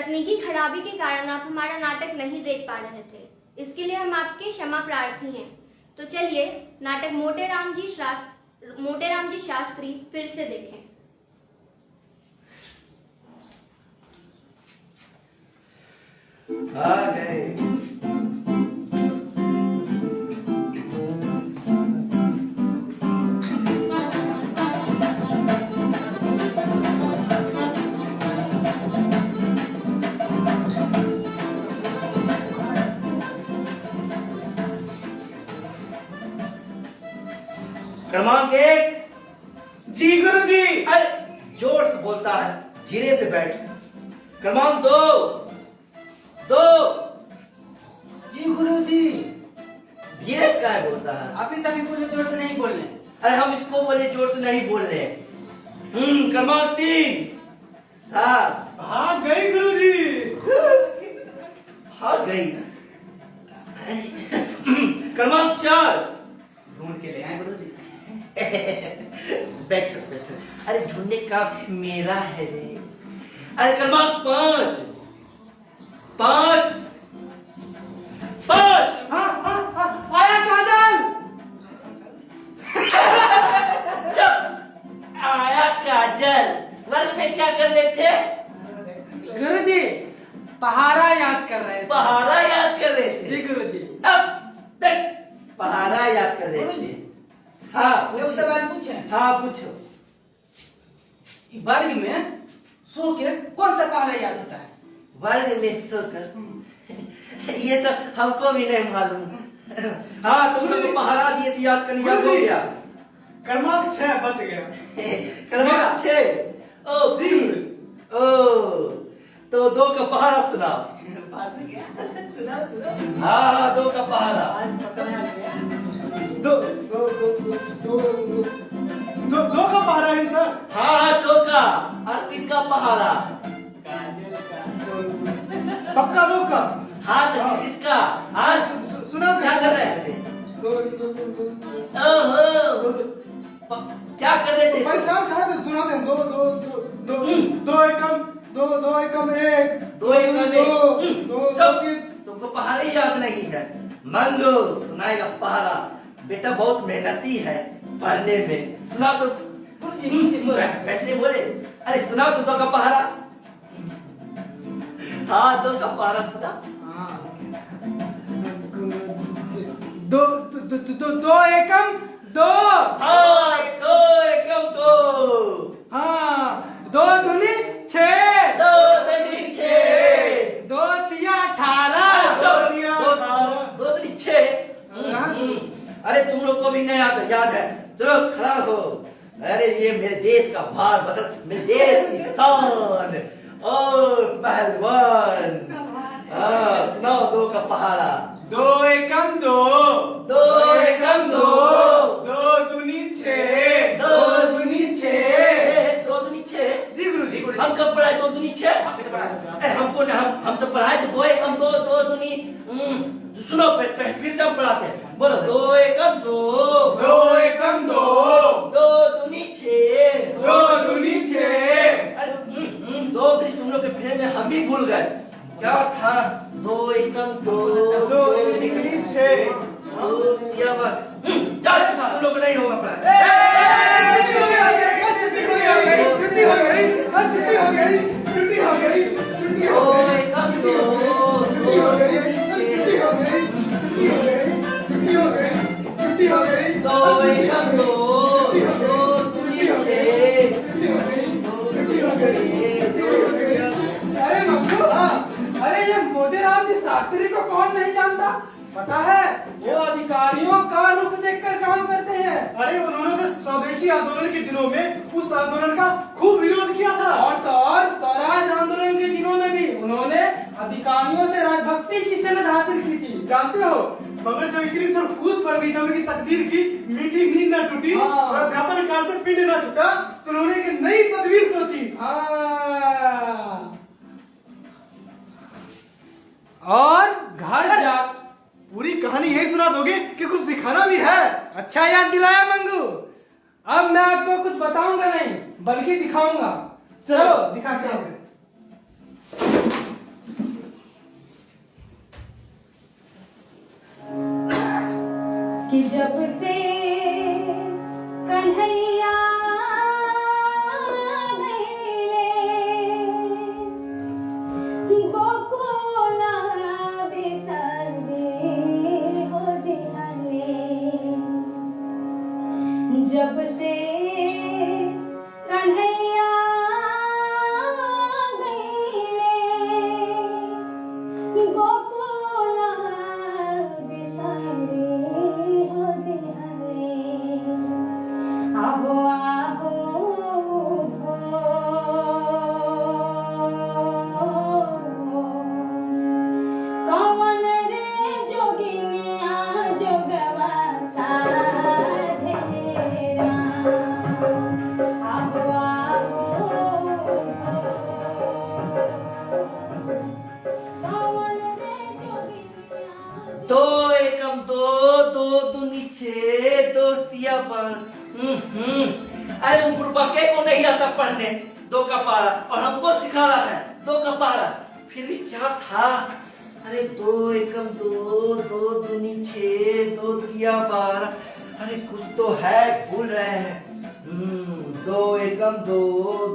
तकनीकी खराबी के कारण आप हमारा नाटक नहीं देख पा रहे थे, इसके लिए हम आपके क्षमा प्रार्थी हैं। तो चलिए नाटक मोटे राम जी शास्त्री फिर से देखें। आ गए। क्रमांक 1। जी गुरुजी। अरे जोर से बोलता है, धीरे से बैठ। क्रमांक 2। जी गुरुजी। धीरे से क्या बोलता है? अभी तभी बोले, जोर से नहीं बोलने। अरे हम इसको बोले जोर से नहीं बोल रहे। क्रमांक 3। हाँ भाग गई गुरुजी। भाग गई। क्रमांक 4। ढूंढ के ले आए गुरुजी। बैठो बैठो। अरे ढूंढने का मेरा है रे। अरे क्रमांक 5। आया काजल। आया काजल। वर्ग में क्या कर रहे थे? गुरुजी पहाड़ा याद कर रहे थे। पहाड़ा याद कर रहे थे। जी गुरुजी। अब देख, पहाड़ा याद कर रहे थे। हाँ एक सवाल पूछे। हाँ पूछो। वर्ग में सो के कौन सा पहाड़ा याद होता है? वर्ग में सोकर ये तो हमको भी नहीं मालूम। हाँ तुम सबको पहाड़ा दिए थे, याद करने याद हो गया। क्रमांक 6 बच गया। क्रमांक 6। ओ तो 2 का पहाड़ा सुनाओ। सुनाओ। हाँ 2 का पहाड़ा। दो का पहाड़ा है सर। हाँ 2 का। और किसका पहाड़ा? पक्का 2 का। हाँ तो किसका? हाँ सुना क्या कर रहे थे? ओहो क्या कर रहे थे? परेशान कहा थे, सुना दे। दो एकम एक। 2 एकम एक। दो तुमको पहाड़ा ही याद नहीं है। मंगू सुनाएगा पहाड़ा। बेटा बहुत मेहनती है पढ़ने में। सुना तो बैठने बोले। अरे सुना तो 2 का पहाड़ा। हाँ 2 का पहाड़ा सुना। दो एकम 2। हाँ 2 एकम 2। हाँ 2 दूनी 6। 2 दूनी 6। 2 तिया 18। 2 दूनी 6। अरे तुम लोग को भी नहीं याद है? चलो खड़ा हो। अरे ये मेरे देश का भार बदल, मेरे देश की शान और पहलवान। हाँ सुनाओ 2 का पहाड़ा। 2 एकम 2। 2 एकम 2। 2 दूनी 6। 2 दूनी 6। 2 दूनी 6। जी गुरुजी। हम कब पढ़ाए 2 दूनी 6? हमको हम तो पढ़ाए थे 2 एकम 2। 2 दूनी सुनो फिर से हम पढ़ाते हैं। बोलो 2 एकम 2। 2 एकम 2। 2 दूनी 6। 2 दूनी 6। 2 दूनी तुम लोग के फेर में हम भी भूल गए। क्या था? 2 एकम 2। 2 दूनी 6। क्या बात? चल तुम लोग नहीं होगा पढ़ाई। छुट्टी हो गई। 2 एकम 2। 2 एकम 2। 2 दूनी 6। 2 दूनी 6। अरे मंगू, अरे ये मोटे राम जी शास्त्री को कौन नहीं जानता? पता है वो अधिकारियों का रुख देखकर काम करते हैं। अरे उन्होंने तो स्वदेशी आंदोलन के दिनों में उस आंदोलन का खूब विरोध किया था। और तो और स्वराज आंदोलन के दिनों में भी उन्होंने अधिकारियों से राजभक्ति की सनद हासिल की थी। जानते हो, मगर जब इतनी सर कूद पड़ गई, जब उनकी तकदीर की मीठी नींद न टूटी और अध्यापन काल से पिंड न छूटा, तो उन्होंने एक नई तदबीर सोची। और घर जा पूरी कहानी यही सुना दोगे कि कुछ दिखाना भी है? अच्छा याद दिलाया मंगू। अब मैं आपको कुछ बताऊंगा नहीं बल्कि दिखाऊंगा। चलो दिखाते हैं। कि जब से कन्हैया गईले गोकुला बिसरे हो दिहले। जब से कन्हैया गईले गोकुला बिसरे हो दिहले। आहो आहो कौन रे जोगिनिया जोगवा साधेरा। आहो आहो कौन रे जोगिनिया दो एकम दो, दो दूनी छः, दो तिया पार। अरे उन बुड़बके को नहीं आता पढ़ने दो का पारा, और हमको सिखा रहा है दो का पारा। फिर भी क्या था? अरे दो एकम दो, दो दूनी छः, दो तिया बारह। अरे कुछ तो है, भूल रहे हैं। दो एकम दो,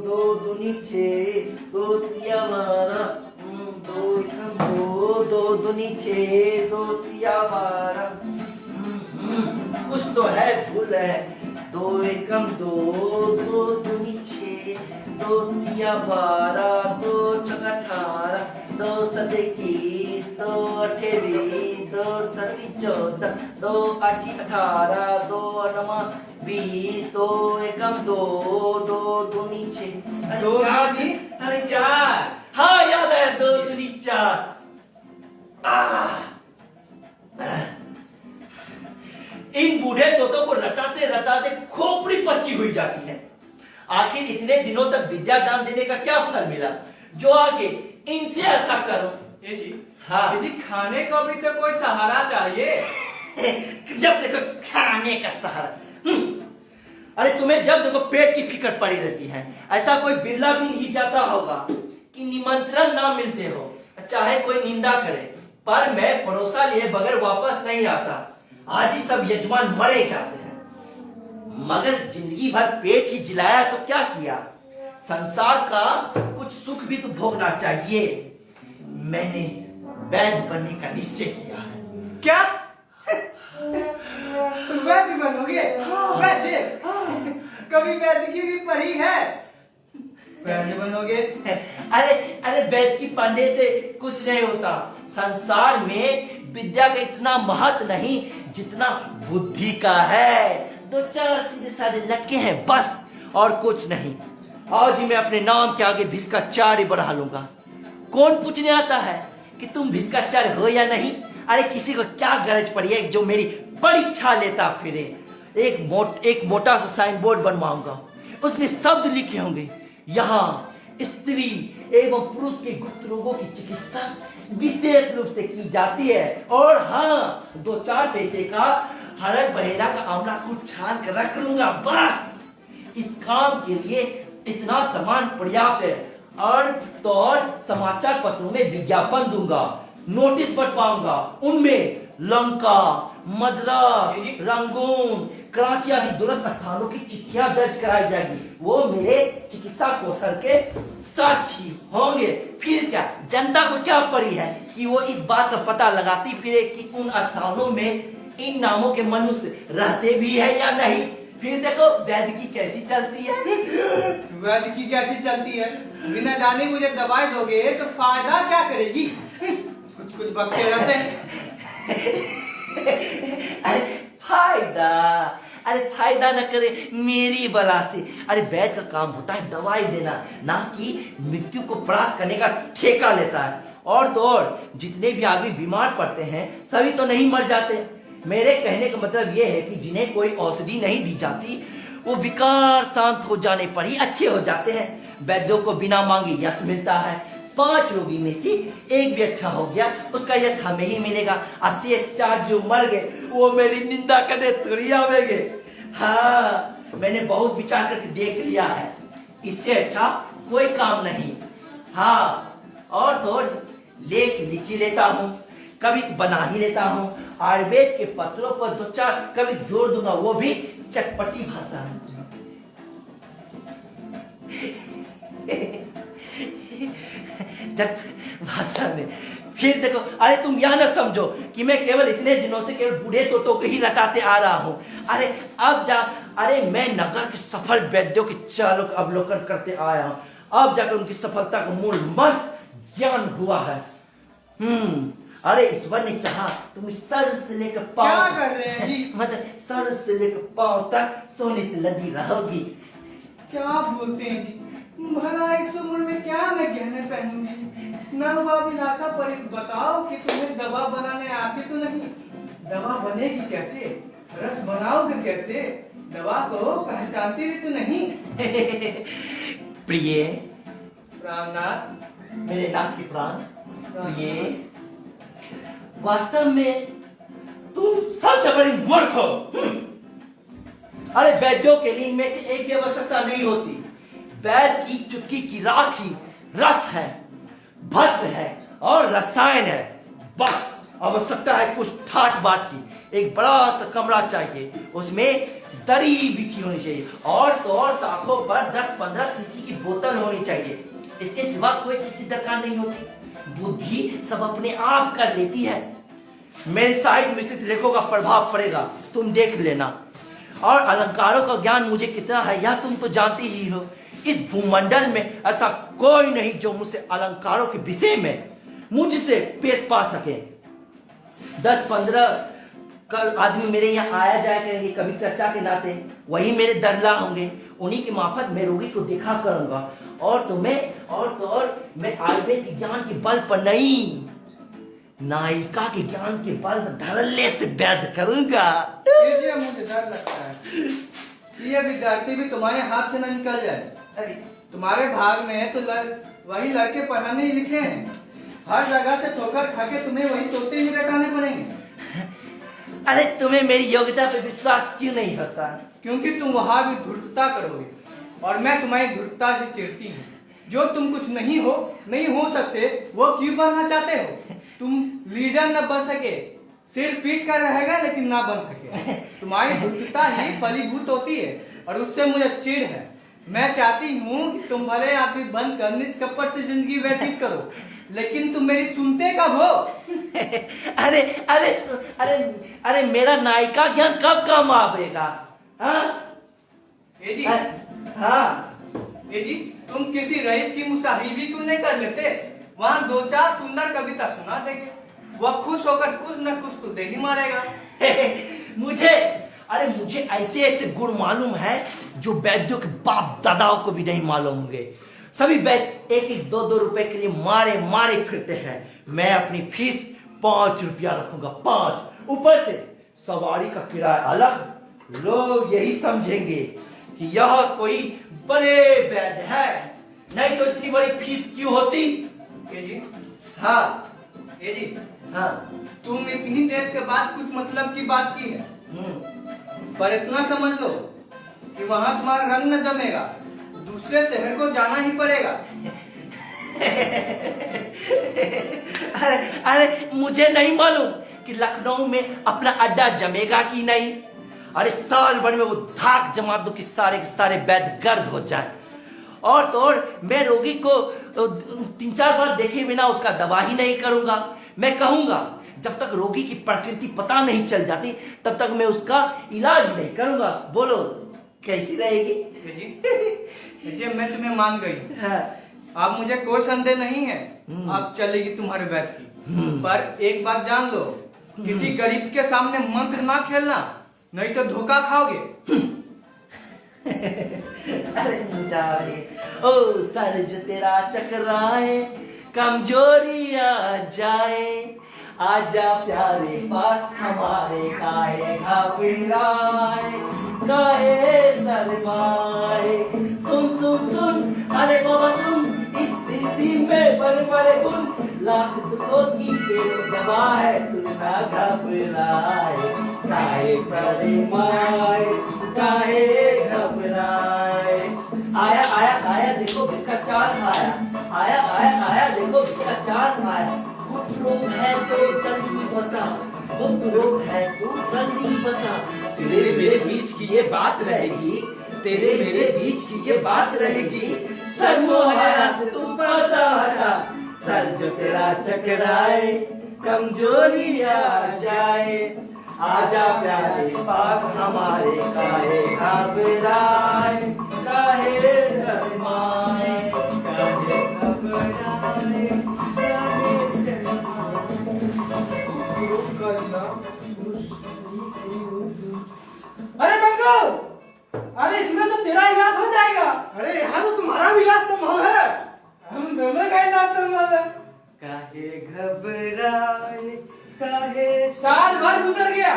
दो दूनी छः, दो तिया बारह। दो एकम दो, दो दूनी छः, दो तिया बारह। कुछ तो है, भूल रहे हैं। दो एकम दो, दो दूनी छः, दो तिया बारह, दो छक 18, दो सत 21, दो अठे 20, दो सती 14, दो आठी 18, दो नवा 20, दो एकम दो, दो दूनी छः। दो चार दूनी? अरे चार, हाँ याद है, दो दूनी चार। इन बूढ़े तोतों को रटाते रटाते खोपड़ी पची हुई जाती है। आखिर इतने दिनों तक विद्यादान देने का क्या फल मिला जो आगे इनसे ऐसा करूं? ये जी, हाँ। ये जी खाने को भी तो कोई सहारा चाहिए। जब देखो खाने का सहारा। अरे तुम्हें जब देखो पेट की फिक्र पड़ी रहती है। ऐसा कोई बिरला भी नहीं जाता होगा कि निमंत्रण ना मिलते हो, चाहे कोई निंदा करे, पर मैं भरोसा लिए बगैर वापस नहीं आता। आज ही सब यजमान मरे जाते हैं, मगर जिंदगी भर पेट ही जिलाया तो क्या किया? संसार का कुछ सुख भी तो भोगना चाहिए। मैंने वैद्य बनने का निश्चय किया है। क्या? वैद्य बनोगे? वैद्य? कभी वैद्य की भी पढ़ी है? वैद्य बनोगे? अरे वैद्य की पढ़ने से कुछ नहीं होता। संसार में विद्या का इतना महत्व नहीं जितना बुद्धि का है। दो चार सीधे साधे लटके हैं बस, और कुछ नहीं। आज ही मैं अपने नाम के आगे भिस्काचार्य बढ़ा लूंगा। कौन पूछने आता है कि तुम भिस्काचार्य हो या नहीं? अरे किसी को क्या गरज पड़ी है जो मेरी परीक्षा लेता फिरे? एक मोटा सा साइन बोर्ड बनवाऊंगा, उसमें शब्द लिखे होंगे, यहाँ स्त्री एवं पुरुष के गुप्त रोगों की चिकित्सा विशेष रूप से की जाती है। और हाँ, 2-4 पैसे का हरड़ बहेड़ा का आंवला खूब छान कर रख लूंगा। बस इस काम के लिए इतना सामान पर्याप्त है। और तो और समाचार पत्रों में विज्ञापन दूंगा, नोटिस बंटवाऊंगा, उनमें लंका, मद्रास, रंगून, कराची आदि दूरस्थ स्थानों की चिट्ठियां दर्ज कराई जाएगी। वो मेरे चिकित्सा कौशल के साक्षी होंगे। फिर क्या, जनता को क्या पड़ी है कि वो इस बात का पता लगाती फिरे कि उन स्थानों में इन नामों के मनुष्य रहते भी है या नहीं। फिर देखो वैद्य की कैसी चलती है। वैद्य की कैसी चलती है? बिना जाने मुझे दवाई दोगे तो फायदा क्या करेगी? कुछ कुछ बकते रहते हैं। अरे फायदा न करे मेरी बला से। अरे वैद्य का काम होता है दवाई देना, ना कि मृत्यु को परास्त करने का ठेका लेता है। और तो और जितने भी आदमी बीमार पड़ते हैं सभी तो नहीं मर जाते। मेरे कहने का मतलब ये है कि जिन्हें कोई औषधि नहीं दी जाती वो विकार शांत हो जाने पर ही अच्छे हो जाते हैं। वैद्यों को बिना मांगे यश मिलता है। 5 रोगी में से एक भी अच्छा हो गया, उसका यश हमें ही मिलेगा। 80 जो मर गए वो मेरी निंदा करने थोड़ी आवेंगे। हाँ, मैंने बहुत विचार करके देख लिया है, इससे अच्छा कोई काम नहीं। हाँ, और तो लेख लिख ही लेता हूँ। कभी बना ही लेता हूँ। आयुर्वेद के पत्रों पर दो चार कभी जोड़ दूंगा, वो भी चटपटी भाषा में। भाषा में फिर देखो, अरे तुम यह न समझो कि मैं केवल इतने दिनों से केवल बूढ़े तोतों को ही लटाते आ रहा हूँ। अरे अब जा, अरे मैं नगर के सफल वैद्यों के चालों का अवलोकन करते आया हूँ। अब जाकर उनकी सफलता का मूल मंत्र ज्ञान हुआ है। अरे ईश्वर ने चाहा तुम सर से लेकर पांव क्या कर रहे हैं जी? मतलब सर से लेकर पांव तक सोने से लदी रहोगी। क्या बोलते हैं जी? भला इस उम्र में क्या मैं गहने पहनूंगी? न हुआ विलासा पर बताओ कि तुम्हें दवा बनाने आती तो नहीं। दवा बनेगी कैसे? रस बनाओगे कैसे? दवा को पहचानती भी तो नहीं। प्रिय प्राणनाथ, मेरे नाथ के प्राण प्रिय, वास्तव में तुम सबसे बड़ी मूर्ख हो। अरे वैद्यों के लिए इनमें से एक भी आवश्यकता नहीं होती। वैद्य की चुटकी की राख ही रस है, भस्म है और रसायन है। बस आवश्यकता है कुछ ठाट बाट की। एक बड़ा सा कमरा चाहिए, उसमें दरी बिछी होनी चाहिए और तो और ताकों पर 10-15 सीसी की बोतल होनी चाहिए। इसके सिवा कोई चीज की दरकार नहीं होती। बुद्धि सब अपने आप कर लेती है। मेरे साहित्य में स्थित लेखों का प्रभाव पड़ेगा, तुम देख लेना। और अलंकारों का ज्ञान मुझे कितना है यह तुम तो जानते ही हो। इस भूमंडल में ऐसा कोई नहीं जो मुझसे अलंकारों के विषय में मुझसे पेश पा सके। 10-15 कल आदमी मेरे यहाँ आया जाया करेंगे कभी चर्चा के नाते, वही मेरे दरला होंगे। उन्हीं के मार्फत मैं रोगी को देखा करूंगा। और तो मैं आयुर्वेद के ज्ञान के बल पर नहीं, नायिका के ज्ञान के बल पर धड़ल्ले से वैध करूंगा। ये मुझे डर लगता है ये विद्यार्थी भी तुम्हारे हाथ से न निकल जाए। अरे तुम्हारे भाग में तो वही लड़के पढ़ाने ही लिखे हैं। हर जगह से ठोकर खा के तुम्हें वही तोते ही रटाने पड़ेंगे। अरे तुम्हें मेरी योग्यता पे विश्वास क्यों नहीं होता? क्योंकि तुम वहां भी धूर्तता करोगे और मैं तुम्हारी धूर्तता से चिढ़ती हूँ। जो तुम कुछ नहीं हो सकते वो क्यों बनना चाहते हो? तुम लीडर न बन सके, सिर पीट कर रहेगा लेकिन ना बन सके। तुम्हारी धूर्तता ही फलीभूत होती है और उससे मुझे चिढ़ है। मैं चाहती हूँ कि तुम भले आदमी बनकर निष्कपट से जिंदगी व्यतीत करो, लेकिन तुम मेरी सुनते कब हो? अरे अरे अरे अरे मेरा नायिका ज्ञान कब काम आवेगा? ए जी, हाँ ए जी, तुम किसी रईस की मुसाहिबी क्यों नहीं कर लेते? वहाँ 2-4 सुंदर कविता सुना देंगे, वह खुश होकर कुछ न कुछ तो दे ही मारेगा। मुझे ऐसे ऐसे गुण मालूम है जो वैद्यों के बाप दादाओं को भी नहीं मालूम होंगे। सभी वैद्य 1-1, 2-2 रुपए के लिए मारे मारे फिरते हैं। मैं अपनी फीस 5 रुपया रखूंगा, 5। ऊपर से सवारी का किराया अलग। लोग यही समझेंगे कि यह कोई बड़े वैद्य है, नहीं तो इतनी बड़ी फीस क्यों होती? ए जी, हाँ ए जी, हाँ तुम इतनी देर के बाद कुछ मतलब की बात की है, पर इतना समझ लो कि वहां तुम्हारा रंग न जमेगा, दूसरे शहर को जाना ही पड़ेगा। अरे मुझे नहीं मालूम कि लखनऊ में अपना अड्डा जमेगा कि नहीं। अरे साल भर में वो धाक जमा दो कि सारे के सारे वैद्य गर्द हो जाए। और तो और मैं रोगी को 3-4 बार देखे बिना उसका दवा ही नहीं करूंगा। मैं कहूंगा जब तक रोगी की प्रकृति पता नहीं चल जाती तब तक मैं उसका इलाज नहीं करूंगा। बोलो कैसी रहेगी? जी, मैं तुम्हें मान गई। हाँ। अब मुझे कोई संदेह नहीं है अब चलेगी तुम्हारे वैद्य की। पर एक बात जान लो, किसी गरीब के सामने मंत्र ना खेलना, नहीं तो धोखा खाओगे। अरे मुझे ओ सर जो तेरा चकराए, कमजोरी आ जाए, आजा प्यारे पास हमारे, काहे घबराए, काहे शर्माए। सुन सुन सुन अरे बाबा सुन, इस स्थिति में बड़े गुण, लाख दुखों की एक दवा है, तू ना घबराए, काहे शर्माए, काहे घबराए। आया आया आया देखो किसका चार आया, आया आया आया देखो किसका चार आया। कुछ लोग हैं तो जल्दी बता, गुप्त रोग है तू जल्दी बता। तेरे मेरे बीच की ये बात रहेगी, तेरे मेरे बीच की ये बात रहेगी। सर मोहया से तू पर्दा हटा, सर जो तेरा चकराए कमजोरी आ जाए। आजा प्यारे पास हमारे, काहे घबराए, काहे शर्माए, काहे घबराए, काहे अरे मंगल, अरे इसमें तो तेरा इलाज हो जाएगा। अरे यहाँ तो तुम्हारा भी इलाज संभव है। हम दोनों का इलाज संभव है। काहे घबराए, काहे साल भर गुजर गया,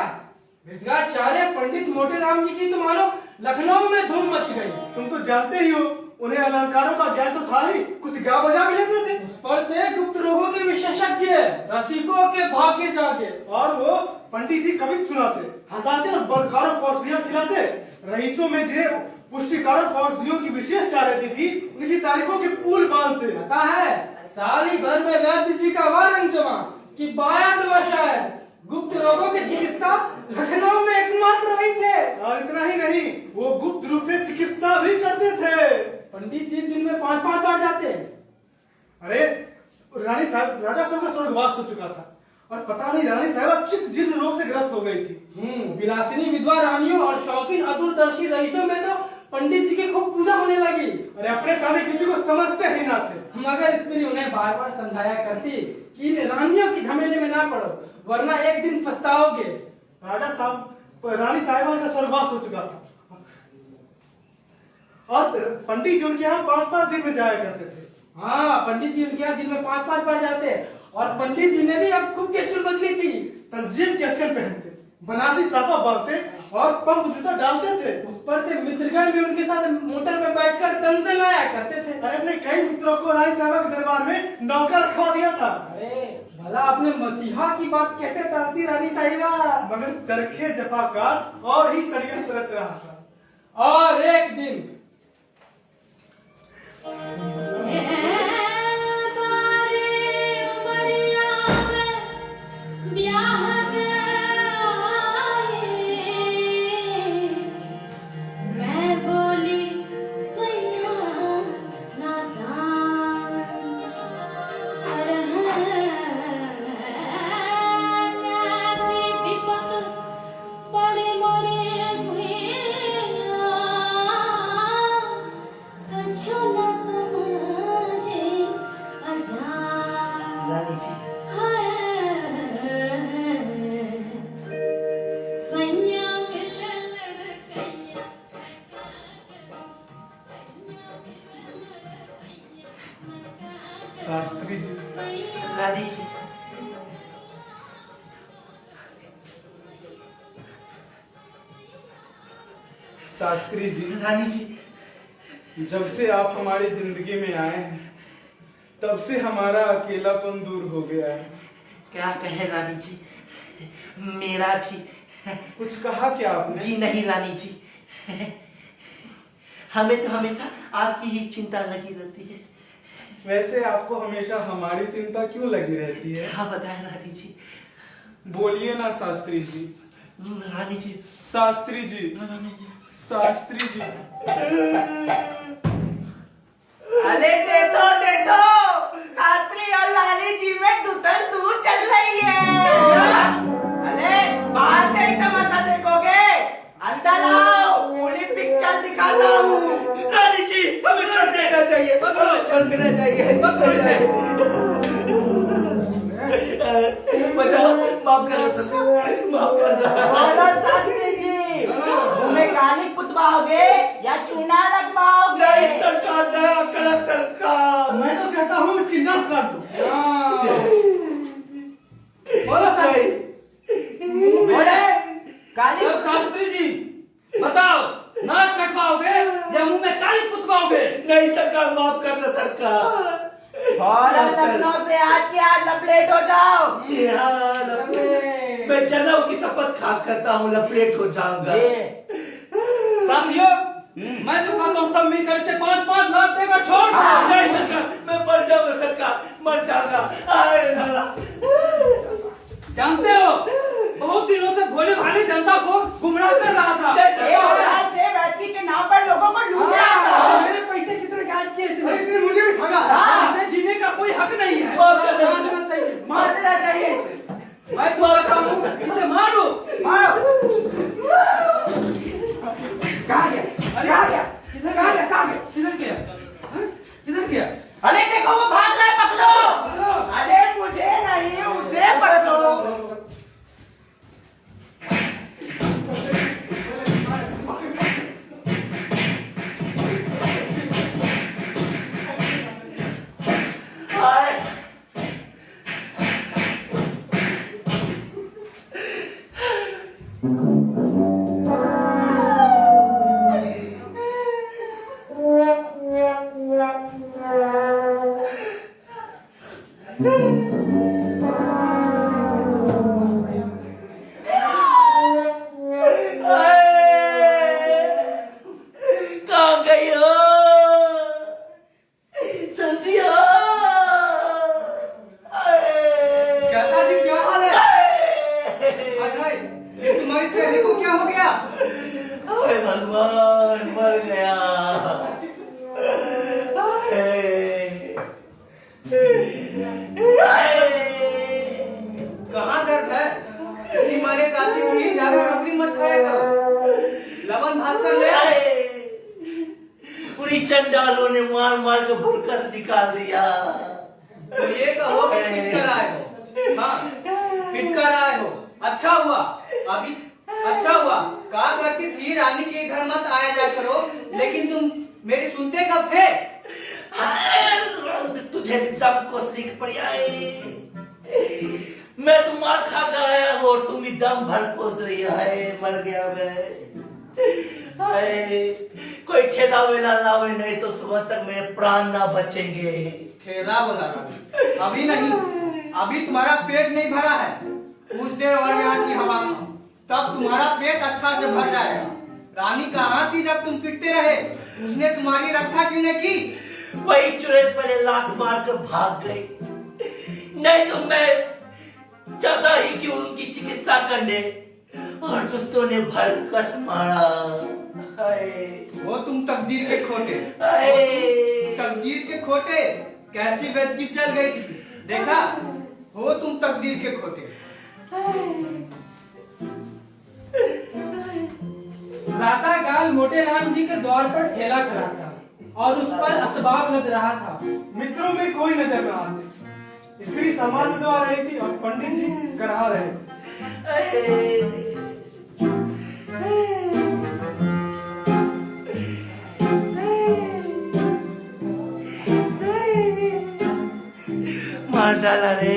इस आचार्य पंडित मोटे राम जी की तो मानो लखनऊ में धूम मच गई। तुम तो जानते ही हो, उन्हें अलंकारों का ज्ञान तो था ही, कुछ गा बजा भी लेते थे। उस पर से गुप्त रोगों के विशेषज्ञ, रसिकों के भाग्य जागे। और वो पंडित जी कविता सुनाते, हंसाते और बलकारक औषधियां खिलाते। रईसों में जिन्हें पुष्टिकारक औषधियों की विशेष चाह रहती थी, उनकी तारीफों के पुल बांधते। पता है, साली भर में वैद्य जी का वारंग जमा कि बायात वशा है। गुप्त रोगों के चिकित्सा लखनऊ में एकमात्र वही थे। और इतना ही नहीं, वो गुप्त रूप से चिकित्सा भी करते थे। पंडित जी दिन में 5-5 बार जाते। अरे रानी साहब, राजा साहब का स्वर्गवास हो चुका था और पता नहीं रानी साहब किस जीर्ण रोग से ग्रस्त हो गई थी। विलासिनी विधवा रानियों और शौकीन अतुलदर्शी रईसों में तो पंडित जी की खूब पूजा होने लगी। अरे अपने सामने किसी को समझते ही ना थे। मगर स्त्री उन्हें बार बार समझाया करती कि इन रानियों की झमेले में ना पड़ो, वरना एक दिन पछताओगे। राजा साहब, रानी साहिबा का स्वर्गवास हो चुका था और पंडित जी उनके यहाँ 5-5 दिन में जाया करते थे। हाँ, पंडित जी उनके यहाँ दिन में 5-5 बार जाते। और पंडित जी ने भी अब खूब केचुल बदली थी। तंजीम के अचकन पहनते, बनारसी साफा बांधते और पंप जूता डालते थे। उस पर से मित्रगण भी उनके साथ मोटर में बैठकर तंतनाया करते थे। अरे अपने कई मित्रों को रानी साहिबा के दरबार में नौकर रखवा दिया था। अरे भला अपने मसीहा की बात कैसे टालती रानी साहिबा। मगर चरखे जफाकार और ही षड्यंत्र रच रहा था। और एक दिन रानी जी, शास्त्री जी, रानी जी, शास्त्री जी, रानी जी, जब से आप हमारी जिंदगी में आए हैं तब से हमारा अकेलापन दूर हो गया है। क्या कहे रानी जी, मेरा भी। कुछ कहा क्या आपने? जी नहीं रानी जी, हमें तो हमेशा आपकी ही चिंता लगी रहती है। वैसे आपको हमेशा हमारी चिंता क्यों लगी रहती है? हाँ बताए रानी जी। बोलिए ना शास्त्री जी। रानी जी, शास्त्री जी, रानी जी, शास्त्री जी। अरे देखो शास्त्री और रानी जी में दूतर दूर चल रही है। अरे बाहर से ही तमाशा देखोगे, अंदर आओ, पूरी पिक्चर दिखाता हूँ। रानी जी, हमें छोड़ देना चाहिए, हमें छोड़ देना चाहिए। माफ कर दो, माफ कर दो। शास्त्री जी, तुम्हें काली पुतवाओगे या चूना लगवाओगे? नहीं सरकार, दया करो सरकार। मैं तो कहता हूँ इसकी नाक काट दो। बोलो सही। बोले काली शास्त्री जी बताओ, नाक कटवाओगे या मुंह में काली पुतवाओगे? नहीं सरकार, माफ कर दो सरकार। और लखनऊ से आज के आज लपलेट हो जाओ। जी हाँ, लपलेट। मैं जनेऊ की शपथ खा करता हूँ, लपलेट हो जाऊंगा। साथियों, मैं तो कहता हूँ सब मिलकर से 5-5 लाख देकर छोड़। नहीं सरकार, मैं मर जाऊंगा सरकार, मर जाऊंगा। अरे साला। जानते हो, बहुत दिनों से भोले भाले जनता को गुमराह कर रहा था। 1 साल से बैठकी के नाम पर लोगों को लूट रहा था। मेरे पैसे कितने गायब किए इसने? इसने मुझे भी ठगा। इसे जीने का कोई हक नहीं है। मार देना चाहिए इसे। मैं तो कहता हूँ इसे मारो। कहाँ गया? कहाँ गया? कहाँ गया? कहाँ गया? किधर गया? हाँ? किधर गया? अरे देखो वो भाग रहा है, पकड़ो। अरे मुझे नहीं, उसे पकड़ो। कहाँ गई हो? सुनती हो? कैसा जी, क्या हाल है? अजय, ये तुम्हारे चेहरे को क्या हो गया? अरे भगवान, मर गया। कहाँ दर्द है? इसी मारे काती हुई ज्यादा रबड़ी मत खाया करो। लवन भात कर ले। उन्हीं चंडालों ने मार मार के भुरकस निकाल दिया। तो ये कहो कि फिट कर आए हो। हाँ, फिट कर आए हो। अच्छा हुआ, अभी अच्छा हुआ। कहा करती थी रानी के इधर मत आया जा करो, लेकिन तुम मेरी सुनते कब थे? तुझे भी दम को सीख पड़ी आई। मैं तो मार खा के आया हूँ और तुम भी दम भर कोस रही है। मर गया मैं। हाय, कोई ठेला वेला लावे, नहीं तो सुबह तक मेरे प्राण ना बचेंगे। ठेला बोला अभी नहीं, अभी तुम्हारा पेट नहीं भरा है। कुछ देर और यहाँ की हवा खाओ, तब तुम्हारा पेट अच्छा से भर जाएगा। रानी कहाँ थी जब तुम पिटते रहे? उसने तुम्हारी रक्षा क्यों नहीं की? वही चुड़ैल पहले लात मार कर भाग गई, नहीं तो मैं ज्यादा ही क्यों उनकी चिकित्सा करने, और दोस्तों ने भरकस मारा। हाय, वो तुम तकदीर के खोटे, हाय। तकदीर के खोटे। कैसी बेदगी चल गई थी, देखा? हो तुम तकदीर के खोटे। प्रातःकाल मोटे राम जी के द्वार पर ठेला खड़ा था और उस पर असबाब लद रहा था। मित्रों में कोई नजर न आते। स्त्री समाज सेवा रही थी और पंडित जी करा रहे थे। मार डाला रे।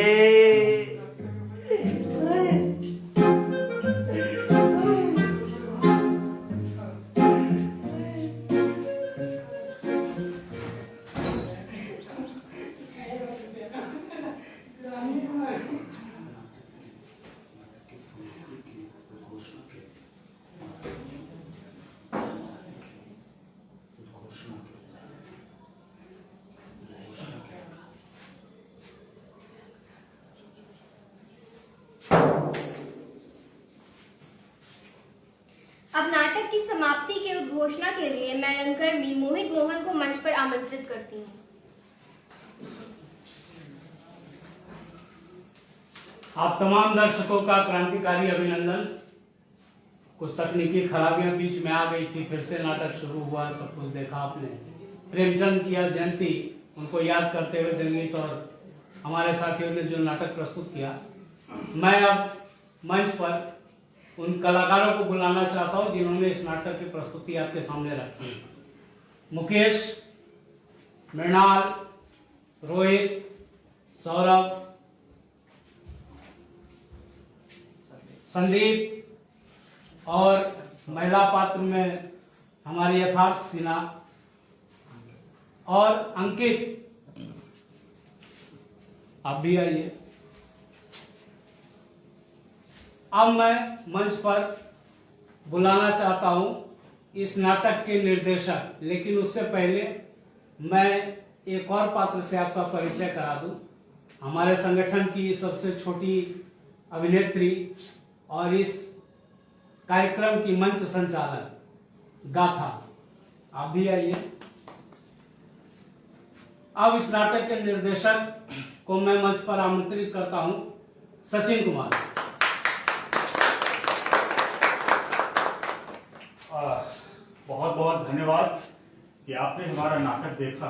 अब नाटक की समाप्ति के उद्घोषणा के लिए मैं रंगकर्मी मोहित मोहन को मंच पर आमंत्रित करती हूँ। आप तमाम दर्शकों का क्रांतिकारी अभिनंदन। कुछ तकनीकी खराबियां बीच में आ गई थी, फिर से नाटक शुरू हुआ, सब कुछ देखा आपने। प्रेमचंद की यह जयंती, उनको याद करते हुए दिलगीत और हमारे साथियों ने जो नाटक प्रस्तुत किया, मैं अब मंच पर उन कलाकारों को बुलाना चाहता हूं जिन्होंने इस नाटक की प्रस्तुति आपके सामने रखी। मुकेश, मृणाल, रोहित, सौरभ, संदीप और महिला पात्र में हमारी यथार्थ सिन्हा और अंकित, आप भी आइए। अब मैं मंच पर बुलाना चाहता हूं इस नाटक के निर्देशक, लेकिन उससे पहले मैं एक और पात्र से आपका परिचय करा दूं। हमारे संगठन की सबसे छोटी अभिनेत्री और इस कार्यक्रम की मंच संचालक गाथा, आप भी आइए। अब इस नाटक के निर्देशक को मैं मंच पर आमंत्रित करता हूं, सचिन कुमार। बहुत बहुत धन्यवाद कि आपने हमारा नाटक देखा।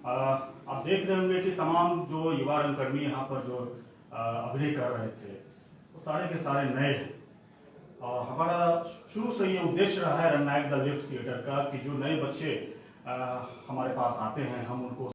आप देख रहे होंगे कि तमाम जो युवा रंगकर्मी यहाँ पर जो अभिनय कर रहे थे वो सारे के सारे नए हैं। और हमारा शुरू से ये उद्देश्य रहा है रंगनायक द लिफ्ट थिएटर का कि जो नए बच्चे हमारे पास आते हैं हम उनको